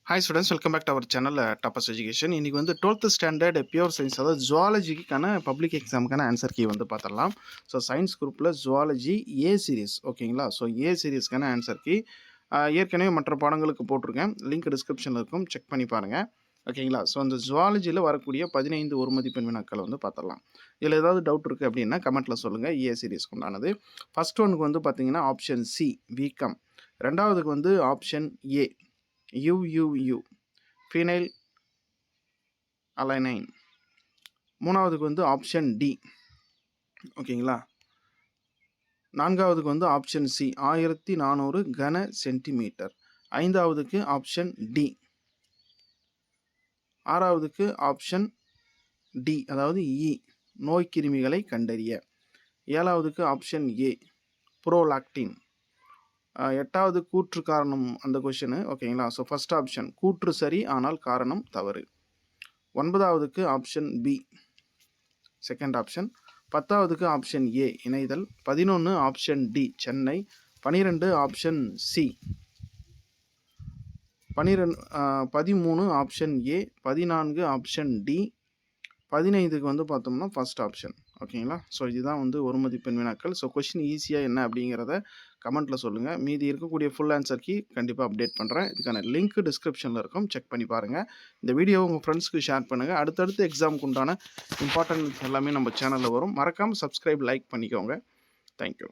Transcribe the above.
Hi students, welcome back to our channel Toppers Education. இன்றைக்கி வந்து 12th standard pure science, அதாவது ஜுவாலஜிக்கான public எக்ஸாமுக்கான ஆன்சர் கீ வந்து பார்த்துடலாம். ஸோ சயின்ஸ் குரூப்பில் ஜுவாலஜி ஏ சீரிஸ், ஓகேங்களா? ஸோ ஏ சீரிஸ்க்கான ஆன்சர் கீ ஏற்கனவே மற்ற பாடங்களுக்கு போட்டிருக்கேன். லிங்க் டிஸ்கிரிப்ஷனில் இருக்கும், செக் பண்ணி பாருங்கள். ஓகேங்களா? ஸோ அந்த ஜுவாலஜியில் வரக்கூடிய 15 ஒரு மதிப்பெண் வினாக்களை வந்து பார்த்துடலாம். இதில் ஏதாவது டவுட் இருக்குது அப்படின்னா கமெண்ட்டில் சொல்லுங்கள். ஏ சீரிஸ்க்கு உண்டானது. ஃபஸ்ட் ஒனுக்கு வந்து பார்த்தீங்கன்னா ஆப்ஷன் சி வீக்கம், ரெண்டாவதுக்கு வந்து ஆப்ஷன் ஏ UUU ஃபீனைல் அலைனைன், மூணாவதுக்கு வந்து ஆப்ஷன் டி, ஓகேங்களா? நான்காவதுக்கு வந்து ஆப்ஷன் சி 1400 கன சென்டிமீட்டர், ஐந்தாவதுக்கு ஆப்ஷன் டி, ஆறாவதுக்கு ஆப்ஷன் டி அதாவது இ நோய் கிருமிகளை கண்டறிய, ஏழாவதுக்கு ஆப்ஷன் ஏ புரோலாக்டின், எட்டாவது கூற்று காரணம் அந்த கொஷினு, ஓகேங்களா? ஸோ ஃபஸ்ட் ஆப்ஷன் கூற்று சரி ஆனால் காரணம் தவறு. ஒன்பதாவதுக்கு ஆப்ஷன் பி செகண்ட் ஆப்ஷன். பத்தாவதுக்கு ஆப்ஷன் ஏ இணைதல். 11 option D Chennai. 12 option C. 13 option A. 14 option D. 15க்கு வந்து பார்த்தோம்னா ஃபஸ்ட் ஆப்ஷன், ஓகேங்களா? ஸோ இதுதான் வந்து ஒரு மதிப்பெண் வினாக்கள். ஸோ கொஷின் ஈஸியாக என்ன அப்படிங்கிறத கமெண்ட்டில் சொல்லுங்கள். மீதி இருக்கக்கூடிய ஃபுல் ஆன்சர் கீ கண்டிப்பாக அப்டேட் பண்ணுறேன். இதுக்கான லிங்க் டிஸ்கிரிப்ஷனில் இருக்கும், செக் பண்ணி பாருங்கள். இந்த வீடியோவை உங்கள் ஃப்ரெண்ட்ஸ்க்கு ஷேர் பண்ணுங்கள். அடுத்தடுத்து எக்ஸாமுக்கு உண்டான இம்பார்ட்டன்ட் எல்லாமே நம்ம சேனலில் வரும். மறக்காமல் சப்ஸ்கிரைப், லைக் பண்ணிக்கோங்க. தேங்க்யூ.